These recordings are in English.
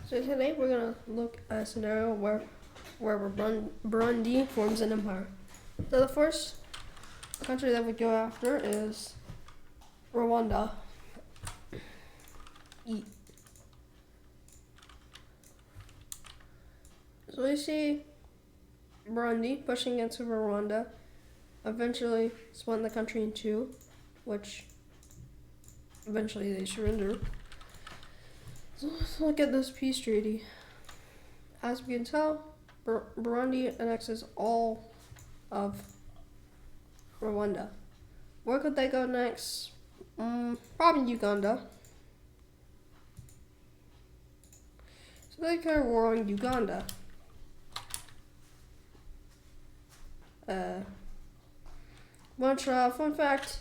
So today we're gonna look at a scenario where Burundi forms an empire. So the first country that we go after is Rwanda. So we see Burundi pushing into Rwanda, eventually split the country in two, which eventually they surrender. So let's look at this peace treaty. As we can tell, Burundi annexes all of Rwanda. Where could they go next? Probably Uganda. So they declare war on Uganda. Fun fact,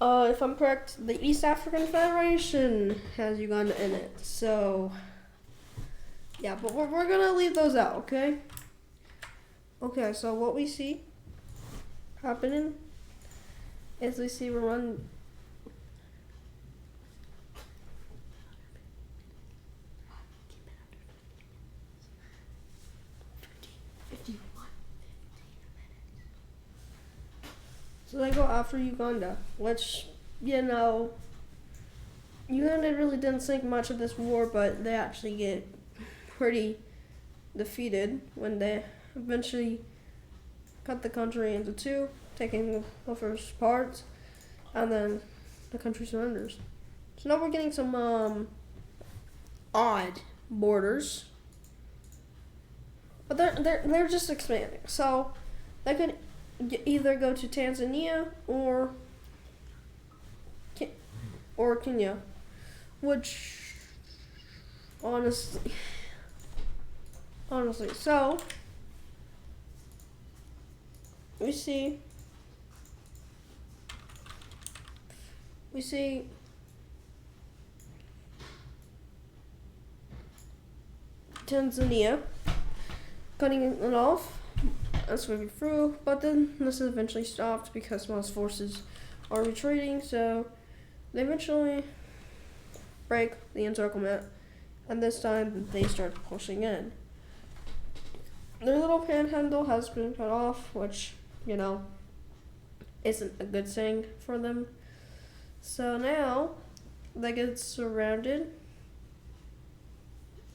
if I'm correct, the East African Federation has Uganda in it. So, yeah, but we're gonna leave those out, okay? Okay, so what we see happening is we see Rwanda. So they go after Uganda, which, Uganda really didn't think much of this war, but they actually get pretty defeated when they eventually cut the country into two, taking the first part, and then the country surrenders. So now we're getting some odd borders, but they're just expanding. So they could either go to Tanzania or Kenya, which honestly, so we see Tanzania cutting it off. That's moving through, but then this is eventually stopped because most forces are retreating, so they eventually break the encirclement, and this time they start pushing in. Their little panhandle has been cut off, which, isn't a good thing for them. So now they get surrounded.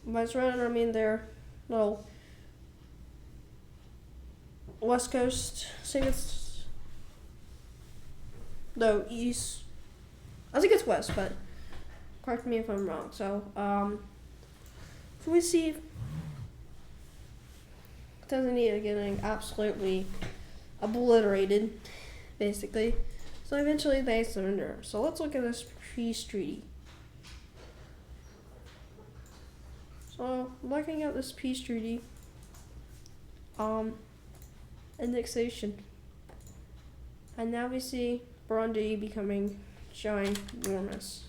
By surrounded, I mean their little west coast, I think it's east. I think it's west, but correct me if I'm wrong. So we see Tanzania getting absolutely obliterated, basically. So eventually they surrender. So let's look at this peace treaty. So looking at this peace treaty, annexation. And now we see Burundi becoming ginormous.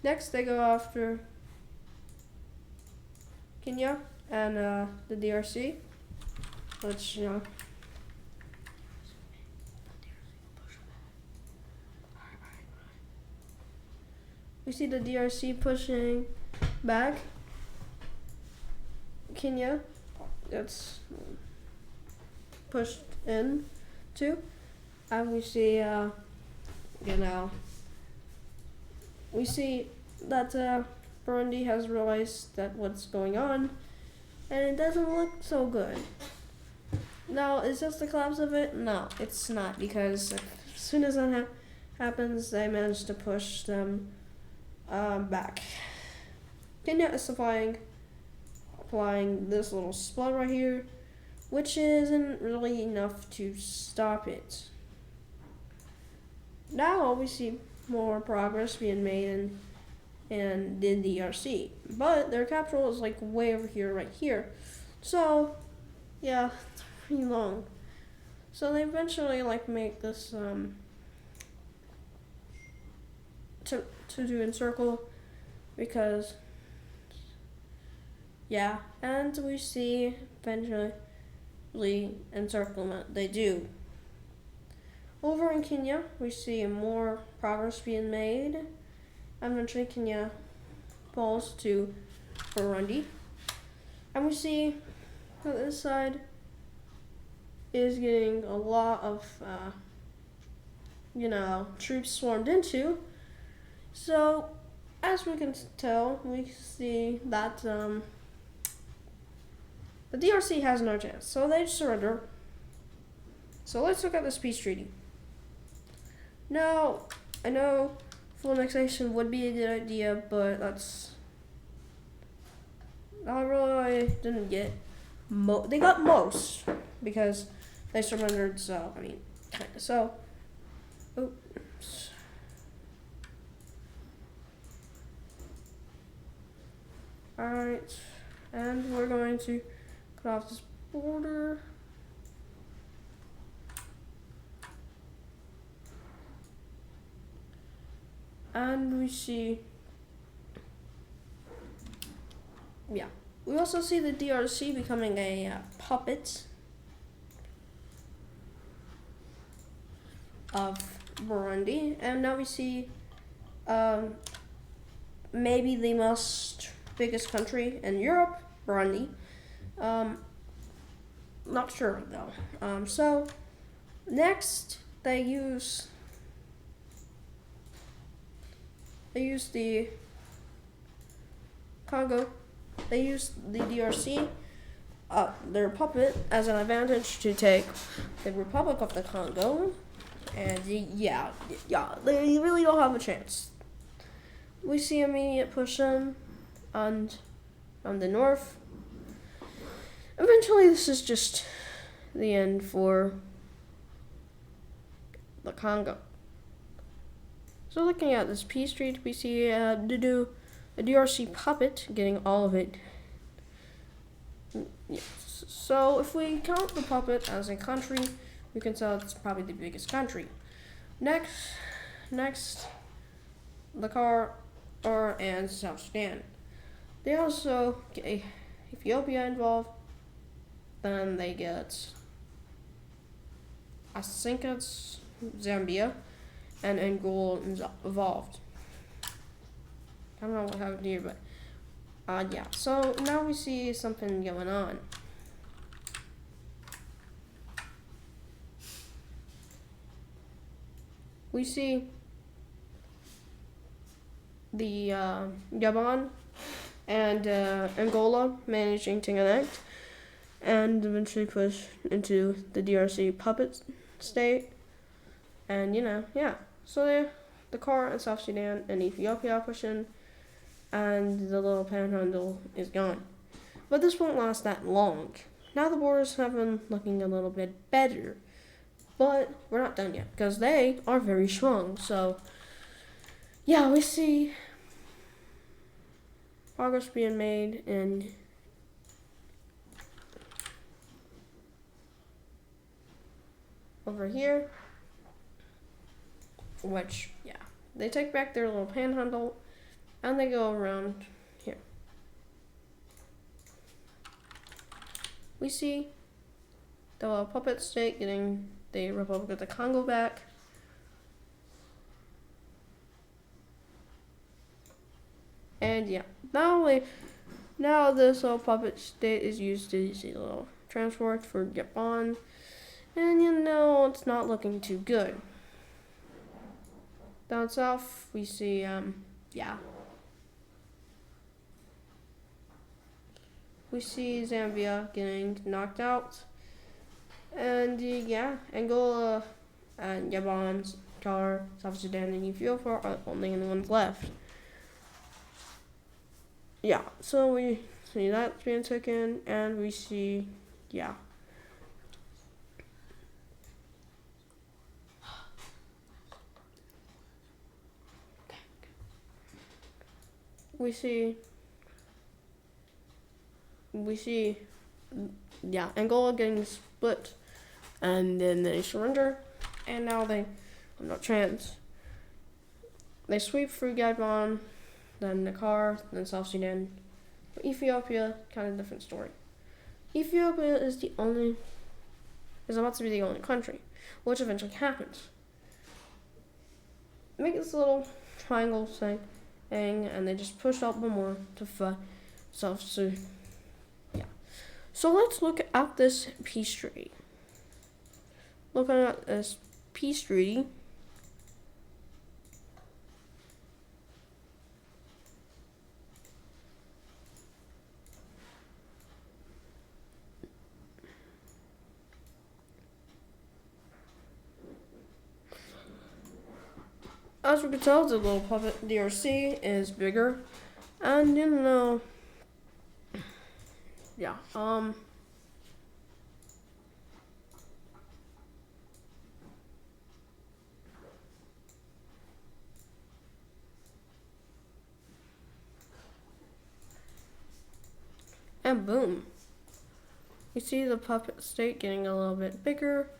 Next, they go after Kenya and the DRC, which, we see the DRC pushing back. Kenya gets pushed in too, and we see we see that Burundi has realized that what's going on, and it doesn't look so good. Now, is this the collapse of it? No, it's not, because as soon as that happens, they manage to push them back. Kenya is applying this little split right here, which isn't really enough to stop it. Now we see more progress being made in the DRC, but their capital is like way over here, right here. So yeah, it's pretty long. So they eventually make this to do encircle, because and we see eventually encirclement they do. Over in Kenya, we see more progress being made, and eventually Kenya falls to Burundi. And we see that this side is getting a lot of, troops swarmed into. So, as we can tell, we see that the DRC has no chance. So they surrender. So let's look at this peace treaty. Now, I know full annexation would be a good idea, but I really didn't get they got most because they surrendered. So I mean, kind of. So, oops. All right, and we're going to cut off this border. And we see, we also see the DRC becoming a puppet of Burundi, and now we see maybe the most biggest country in Europe, Burundi. Not sure though. So next they use the Congo. They use the DRC, their puppet, as an advantage to take the Republic of the Congo. And yeah, they really don't have a chance. We see immediate push in on the north. Eventually, this is just the end for the Congo. So looking at this peace treaty, we see a DRC puppet getting all of it. Yes. So if we count the puppet as a country, we can tell it's probably the biggest country. Next, the Qatar and South Sudan. They also get Ethiopia involved. Then they get, I think it's Zambia, and Angola involved. I don't know what happened here, but yeah. So now we see something going on. We see the Gabon and Angola managing to connect and eventually push into the DRC puppet state. And so the Qatar and South Sudan and Ethiopia are pushing, and the little panhandle is gone. But this won't last that long. Now the borders have been looking a little bit better, but we're not done yet because they are very strong. So yeah, we see progress being made in over here, which they take back their little panhandle and they go around here. We see the puppet state getting the Republic of the Congo back. And now this little puppet state is used as a little transport for Gabon. And it's not looking too good. Down south, we see, we see Zambia getting knocked out. And Angola and Gabon, Qatar, South Sudan, and Ethiopia are the only ones left. Yeah, so we see that's being taken, and we see, we see, Angola getting split, and then they surrender, and now they have no chance. They sweep through Gabon, then Qatar, then South Sudan. But Ethiopia, kind of different story. Ethiopia is about to be the only country, which eventually happens. Make this little triangle thing, and they just pushed out more to fight stuff. So yeah. So let's look at this peace treaty. Looking at this peace treaty. As we can tell, the little puppet DRC is bigger, and yeah, and boom, you see the puppet state getting a little bit bigger,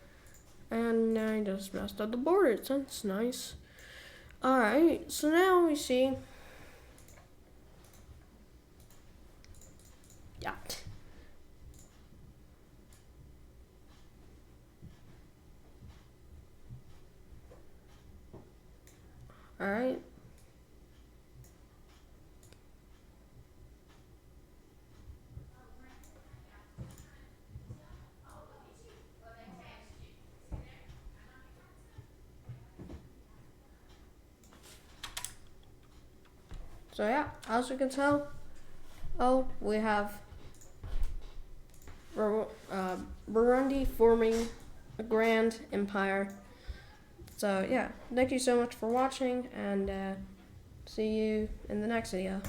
and I just messed up the border. That's nice. Alright, so now we see, yeah. Alright. So yeah, as you can tell, we have Burundi forming a grand empire. So yeah, thank you so much for watching, and see you in the next video.